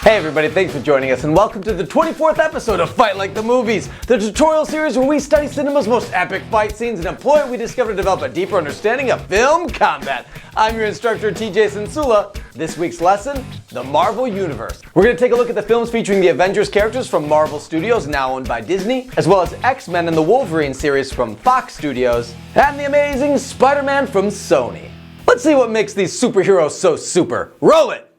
Hey everybody, thanks for joining us and welcome to the 24th episode of Fight Like the Movies, the tutorial series where we study cinema's most epic fight scenes and employ what we discover to develop a deeper understanding of film combat. I'm your instructor, TJ Cencula. This week's lesson, the Marvel Universe. We're going to take a look at the films featuring the Avengers characters from Marvel Studios, now owned by Disney, as well as X-Men and the Wolverine series from Fox Studios, and the amazing Spider-Man from Sony. Let's see what makes these superheroes so super. Roll it!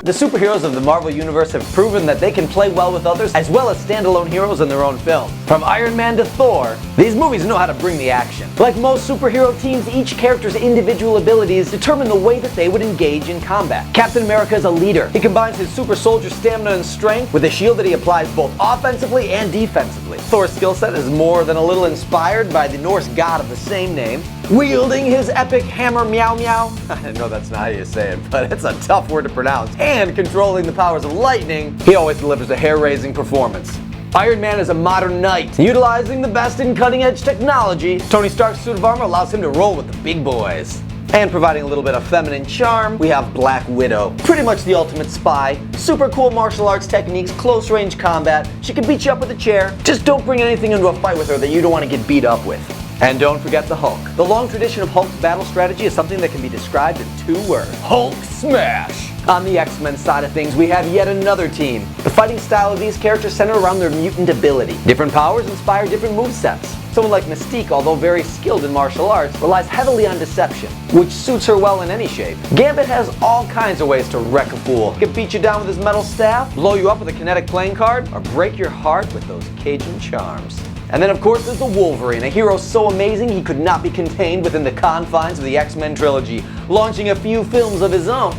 The superheroes of the Marvel Universe have proven that they can play well with others as well as standalone heroes in their own films. From Iron Man to Thor, these movies know how to bring the action. Like most superhero teams, each character's individual abilities determine the way that they would engage in combat. Captain America is a leader. He combines his super soldier stamina and strength with a shield that he applies both offensively and defensively. Thor's skill set is more than a little inspired by the Norse god of the same name. Wielding his epic hammer meow meow, I know that's not how you say it, but it's a tough word to pronounce, and controlling the powers of lightning, he always delivers a hair-raising performance. Iron Man is a modern knight, utilizing the best in cutting-edge technology. Tony Stark's suit of armor allows him to roll with the big boys. And providing a little bit of feminine charm, we have Black Widow. Pretty much the ultimate spy. Super cool martial arts techniques, close range combat. She can beat you up with a chair. Just don't bring anything into a fight with her that you don't want to get beat up with. And don't forget the Hulk. The long tradition of Hulk's battle strategy is something that can be described in 2 words. Hulk smash! On the X-Men side of things, we have yet another team. The fighting style of these characters center around their mutant ability. Different powers inspire different movesets. Someone like Mystique, although very skilled in martial arts, relies heavily on deception, which suits her well in any shape. Gambit has all kinds of ways to wreck a fool. He can beat you down with his metal staff, blow you up with a kinetic playing card, or break your heart with those Cajun charms. And then of course there's the Wolverine, a hero so amazing he could not be contained within the confines of the X-Men trilogy, launching a few films of his own.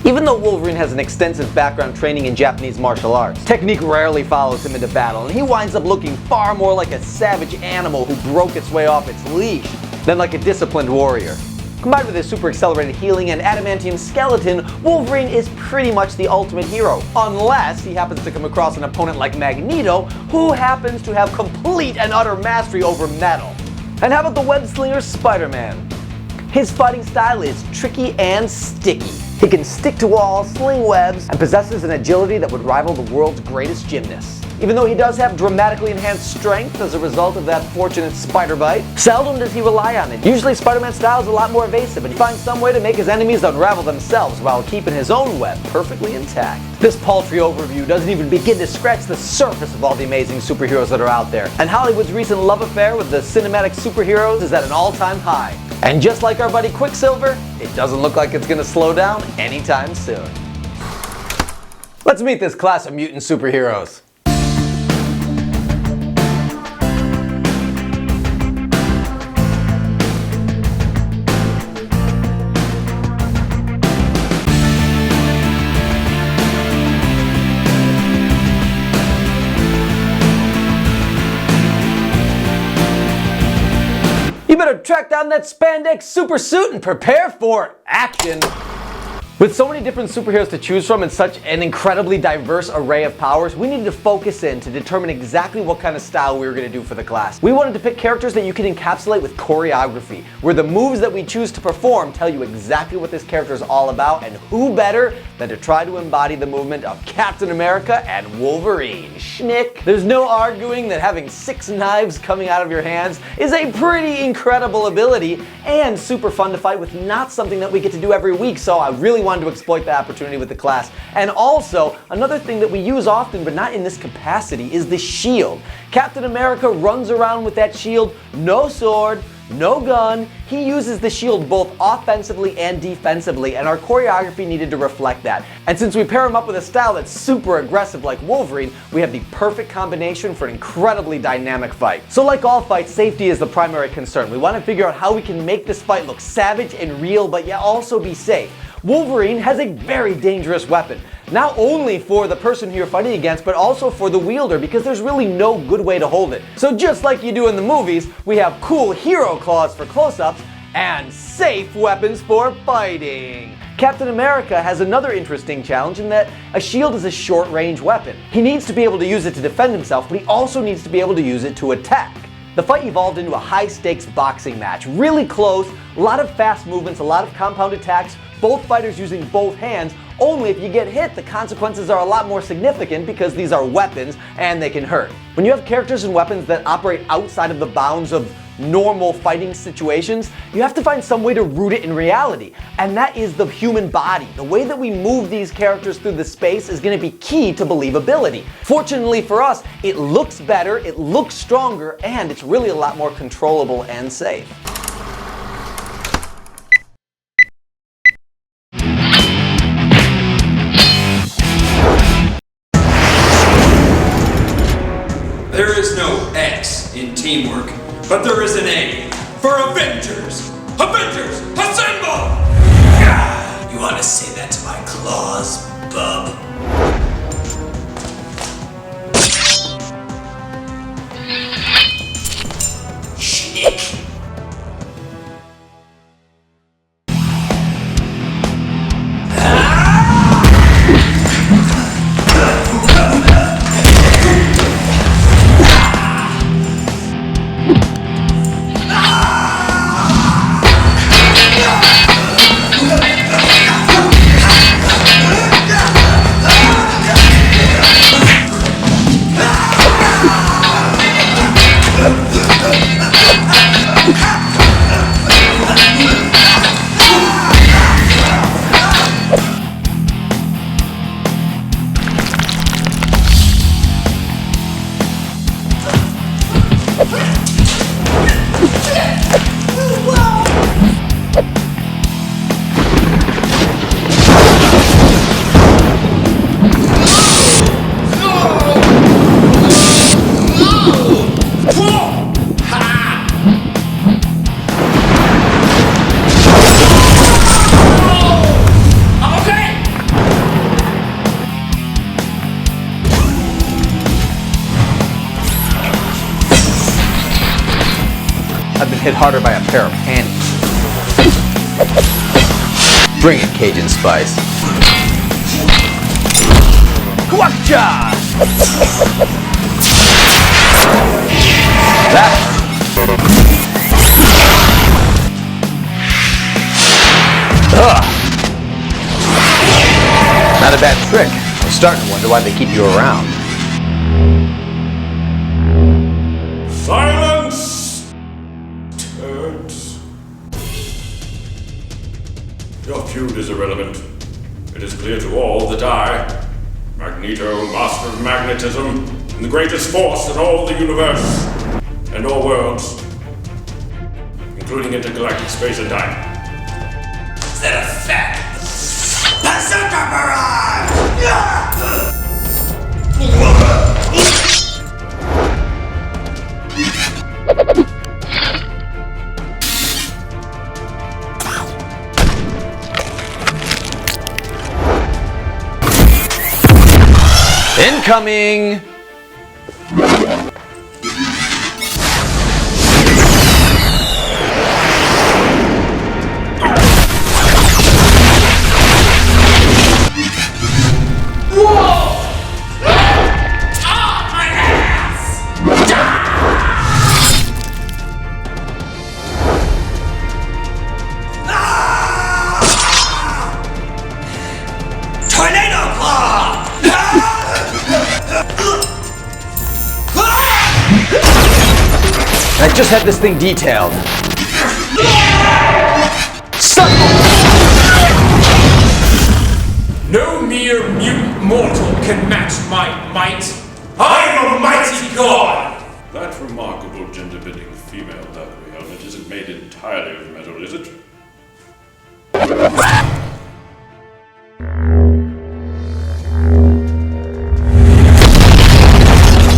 Even though Wolverine has an extensive background training in Japanese martial arts, technique rarely follows him into battle, and he winds up looking far more like a savage animal who broke its way off its leash than like a disciplined warrior. Combined with his super accelerated healing and adamantium skeleton, Wolverine is pretty much the ultimate hero, unless he happens to come across an opponent like Magneto, who happens to have complete and utter mastery over metal. And how about the Webslinger Spider-Man? His fighting style is tricky and sticky. He can stick to walls, sling webs, and possesses an agility that would rival the world's greatest gymnasts. Even though he does have dramatically enhanced strength as a result of that fortunate spider bite, seldom does he rely on it. Usually Spider-Man's style is a lot more evasive, and he finds some way to make his enemies unravel themselves while keeping his own web perfectly intact. This paltry overview doesn't even begin to scratch the surface of all the amazing superheroes that are out there, and Hollywood's recent love affair with the cinematic superheroes is at an all-time high. And just like our buddy Quicksilver, it doesn't look like it's gonna slow down anytime soon. Let's meet this class of mutant superheroes. You better track down that spandex super suit and prepare for action. With so many different superheroes to choose from and such an incredibly diverse array of powers, we needed to focus in to determine exactly what kind of style we were going to do for the class. We wanted to pick characters that you can encapsulate with choreography, where the moves that we choose to perform tell you exactly what this character is all about, and who better than to try to embody the movement of Captain America and Wolverine. Schnick. There's no arguing that having 6 knives coming out of your hands is a pretty incredible ability and super fun to fight with, not something that we get to do every week, so I really wanted to exploit the opportunity with the class. And also, another thing that we use often but not in this capacity is the shield. Captain America runs around with that shield, no sword, no gun. He uses the shield both offensively and defensively, and our choreography needed to reflect that. And since we pair him up with a style that's super aggressive like Wolverine, we have the perfect combination for an incredibly dynamic fight. So like all fights, safety is the primary concern. We want to figure out how we can make this fight look savage and real, but yet also be safe. Wolverine has a very dangerous weapon, not only for the person who you're fighting against, but also for the wielder, because there's really no good way to hold it. So just like you do in the movies, we have cool hero claws for close-ups and safe weapons for fighting. Captain America has another interesting challenge in that a shield is a short-range weapon. He needs to be able to use it to defend himself, but he also needs to be able to use it to attack. The fight evolved into a high-stakes boxing match, really close, a lot of fast movements, a lot of compound attacks, both fighters using both hands, only if you get hit, the consequences are a lot more significant because these are weapons and they can hurt. When you have characters and weapons that operate outside of the bounds of normal fighting situations, you have to find some way to root it in reality. And that is the human body. The way that we move these characters through the space is going to be key to believability. Fortunately for us, it looks better, it looks stronger, and it's really a lot more controllable and safe. There is no X in teamwork, but there is an A for Avengers! Avengers, assemble! You want to say that to my claws, bub? Schnick! I've been hit harder by a pair of panties. Bring it, Cajun Spice. Kwakcha! That Ugh. Not a bad trick. I'm starting to wonder why they keep you around. Silence! Turds. Your feud is irrelevant. It is clear to all that I, Magneto, master of magnetism, and the greatest force in all the universe, and all worlds, including intergalactic space and time. Is that a fact? Berserker barrage! Incoming! I just had this thing detailed. No mere mutant mortal can match my might. I'm a mighty god! That remarkable gender-bending female battery helmet isn't made entirely of metal, is it?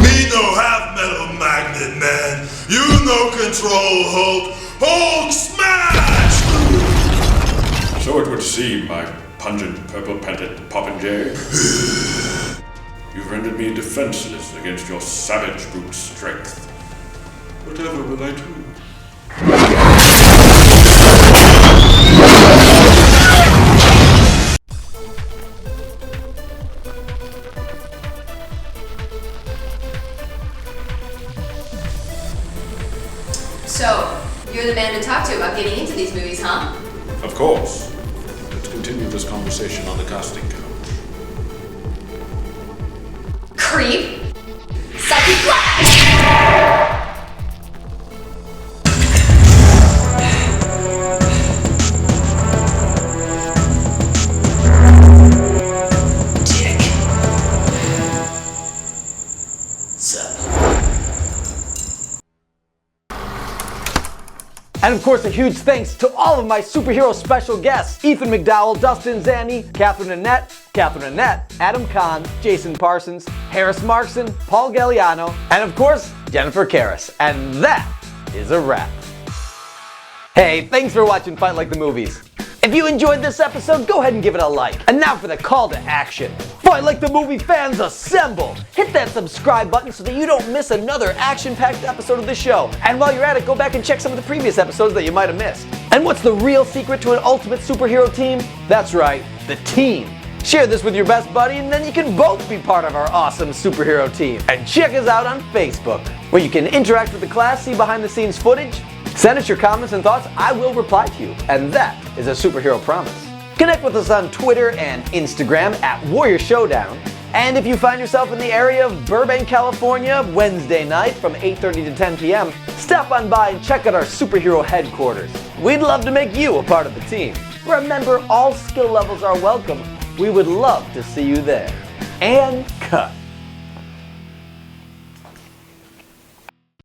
Me no have metal magnet, man. You no control Hulk. Hulk smash! So it would seem, my pungent purple-panted popinjay. You've rendered me defenseless against your savage brute strength. Whatever will I do? So, you're the man to talk to about getting into these movies, huh? Of course. Let's go. continue this conversation on the casting couch. Creep. Psychic blast! Dick. Sup? And of course, a huge thanks to all of my superhero special guests: Ethan McDowell, Dustin Zanni, Catherine Annette, Adam Kahn, Jason Parsons, Harris Markson, Paul Galliano, and of course, Jennifer Karras. And that is a wrap. Hey, thanks for watching Fight Like the Movies. If you enjoyed this episode, go ahead and give it a like. And now for the call to action. Fight Like the Movie fans, assemble! Hit that subscribe button so that you don't miss another action-packed episode of the show. And while you're at it, go back and check some of the previous episodes that you might have missed. And what's the real secret to an ultimate superhero team? That's right, the team. Share this with your best buddy and then you can both be part of our awesome superhero team. And check us out on Facebook, where you can interact with the class, see behind the scenes footage, send us your comments and thoughts. I will reply to you, and that is a superhero promise. Connect with us on Twitter and Instagram at Warrior Showdown. And if you find yourself in the area of Burbank, California, Wednesday night from 8:30 to 10 p.m., stop on by and check out our superhero headquarters. We'd love to make you a part of the team. Remember, all skill levels are welcome. We would love to see you there. And cut.